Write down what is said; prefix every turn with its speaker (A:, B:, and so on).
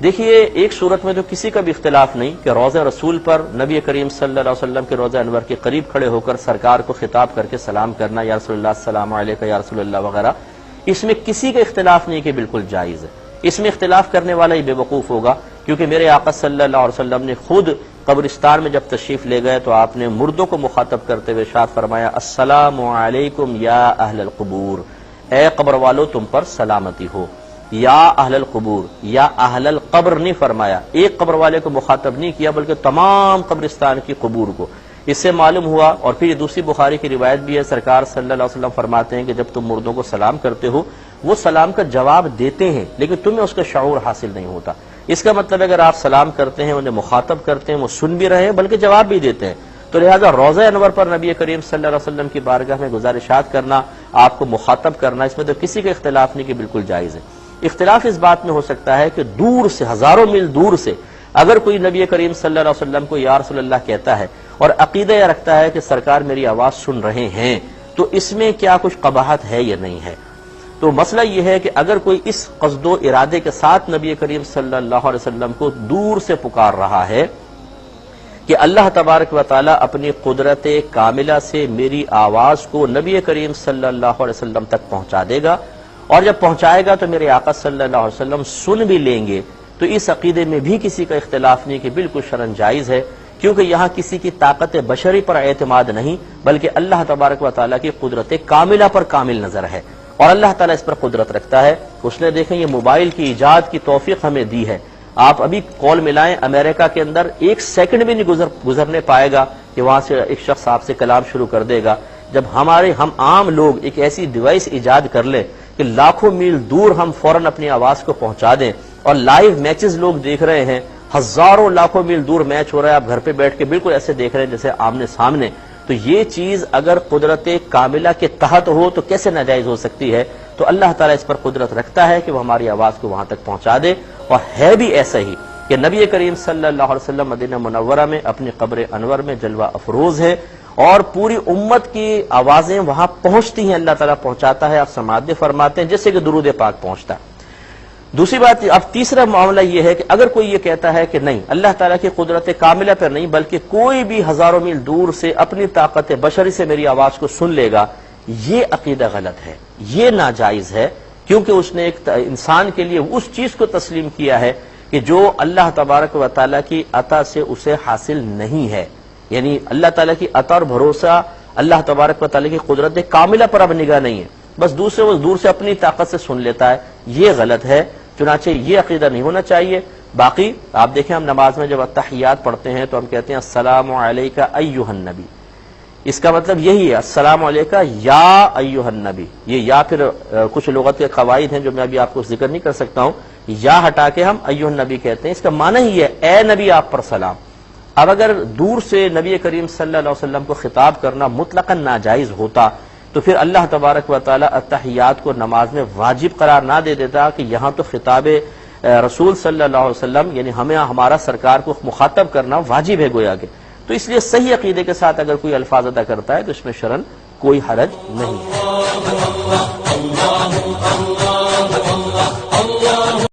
A: دیکھیے ایک صورت میں تو کسی کا بھی اختلاف نہیں کہ روضہ رسول پر نبی کریم صلی اللہ علیہ وسلم کے روضہ انور کے قریب کھڑے ہو کر سرکار کو خطاب کر کے سلام کرنا، یا رسول اللہ السلام علیکہ یا رسول اللہ وغیرہ، اس میں کسی کا اختلاف نہیں کہ بالکل جائز ہے۔ اس میں اختلاف کرنے والا ہی بے وقوف ہوگا، کیونکہ میرے آقا صلی اللہ علیہ وسلم نے خود قبرستان میں جب تشریف لے گئے تو آپ نے مردوں کو مخاطب کرتے ہوئے ارشاد فرمایا، السلام علیکم یا اہل القبور، اے قبر والو تم پر سلامتی ہو۔ یا اہل القبور، یا اہل القبر نہیں فرمایا، ایک قبر والے کو مخاطب نہیں کیا بلکہ تمام قبرستان کی قبور کو۔ اس سے معلوم ہوا، اور پھر یہ دوسری بخاری کی روایت بھی ہے، سرکار صلی اللہ علیہ وسلم فرماتے ہیں کہ جب تم مردوں کو سلام کرتے ہو وہ سلام کا جواب دیتے ہیں لیکن تمہیں اس کا شعور حاصل نہیں ہوتا۔ اس کا مطلب اگر آپ سلام کرتے ہیں، انہیں مخاطب کرتے ہیں، وہ سن بھی رہے ہیں بلکہ جواب بھی دیتے ہیں، تو لہذا روضہ انور پر نبی کریم صلی اللہ علیہ وسلم کی بارگاہ میں گزارشات کرنا، آپ کو مخاطب کرنا، اس میں تو کسی کا اختلاف نہیں کہ بالکل جائز ہے۔ اختلاف اس بات میں ہو سکتا ہے کہ دور سے، ہزاروں میل دور سے اگر کوئی نبی کریم صلی اللہ علیہ وسلم کو یا رسول اللہ کہتا ہے اور عقیدہ یہ رکھتا ہے کہ سرکار میری آواز سن رہے ہیں، تو اس میں کیا کچھ قباحت ہے یا نہیں ہے؟ تو مسئلہ یہ ہے کہ اگر کوئی اس قصد و ارادے کے ساتھ نبی کریم صلی اللہ علیہ وسلم کو دور سے پکار رہا ہے کہ اللہ تبارک و تعالی اپنی قدرت کاملہ سے میری آواز کو نبی کریم صلی اللہ علیہ وسلم تک پہنچا دے گا، اور جب پہنچائے گا تو میرے آقا صلی اللہ علیہ وسلم سن بھی لیں گے، تو اس عقیدے میں بھی کسی کا اختلاف نہیں کہ بالکل شرعاً جائز ہے، کیونکہ یہاں کسی کی طاقت بشری پر اعتماد نہیں بلکہ اللہ تبارک و تعالیٰ کی قدرت کاملہ پر کامل نظر ہے، اور اللہ تعالیٰ اس پر قدرت رکھتا ہے۔ اس نے دیکھیں یہ موبائل کی ایجاد کی توفیق ہمیں دی ہے، آپ ابھی کال ملائیں، امریکہ کے اندر ایک سیکنڈ بھی نہیں گزرنے پائے گا کہ وہاں سے ایک شخص آپ سے کلام شروع کر دے گا، جب ہم عام لوگ ایک ایسی ڈیوائس ایجاد کر لیں کہ لاکھوں میل دور ہم فوراً اپنی آواز کو پہنچا دیں، اور لائیو میچز لوگ دیکھ رہے ہیں، ہزاروں لاکھوں میل دور میچ ہو رہا ہے، آپ گھر پہ بیٹھ کے بالکل ایسے دیکھ رہے ہیں جیسے آمنے سامنے، تو یہ چیز اگر قدرت کاملہ کے تحت ہو تو کیسے ناجائز ہو سکتی ہے؟ تو اللہ تعالیٰ اس پر قدرت رکھتا ہے کہ وہ ہماری آواز کو وہاں تک پہنچا دے، اور ہے بھی ایسا ہی کہ نبی کریم صلی اللہ علیہ وسلم مدینہ منورہ میں اپنی قبر انور میں جلوہ افروز ہے، اور پوری امت کی آوازیں وہاں پہنچتی ہیں، اللہ تعالیٰ پہنچاتا ہے، آپ سماعت فرماتے ہیں جیسے کہ درود پاک پہنچتا ہے۔ دوسری بات، اب تیسرا معاملہ یہ ہے کہ اگر کوئی یہ کہتا ہے کہ نہیں، اللہ تعالیٰ کی قدرت کاملہ پر نہیں بلکہ کوئی بھی ہزاروں میل دور سے اپنی طاقت بشری سے میری آواز کو سن لے گا، یہ عقیدہ غلط ہے، یہ ناجائز ہے، کیونکہ اس نے ایک انسان کے لیے اس چیز کو تسلیم کیا ہے کہ جو اللہ تبارک و تعالیٰ کی عطا سے اسے حاصل نہیں ہے، یعنی اللہ تعالیٰ کی عطا اور بھروسہ اللہ تبارک و تعالیٰ کی قدرت کاملہ پر اب نگاہ نہیں ہے، بس دور سے اپنی طاقت سے سن لیتا ہے، یہ غلط ہے، چنانچہ یہ عقیدہ نہیں ہونا چاہیے۔ باقی آپ دیکھیں ہم نماز میں جب التحیات پڑھتے ہیں تو ہم کہتے ہیں السلام علیکہ ایھا النبی، اس کا مطلب یہی ہے السلام علیکہ یا ایھا النبی، یہ یا پھر کچھ لغت کے قواعد ہیں جو میں ابھی آپ کو ذکر نہیں کر سکتا ہوں، یا ہٹا کے ہم ایھا النبی کہتے ہیں، اس کا معنی ہی ہے اے نبی آپ پر سلام۔ اب اگر دور سے نبی کریم صلی اللہ علیہ وسلم کو خطاب کرنا مطلقاً ناجائز ہوتا تو پھر اللہ تبارک و تعالیٰ التحیات کو نماز میں واجب قرار نہ دے دیتا کہ یہاں تو خطاب رسول صلی اللہ علیہ وسلم یعنی ہمیں ہمارا سرکار کو مخاطب کرنا واجب ہے گویا کہ، تو اس لیے صحیح عقیدے کے ساتھ اگر کوئی الفاظ ادا کرتا ہے تو اس میں شرعاً کوئی حرج نہیں ہے۔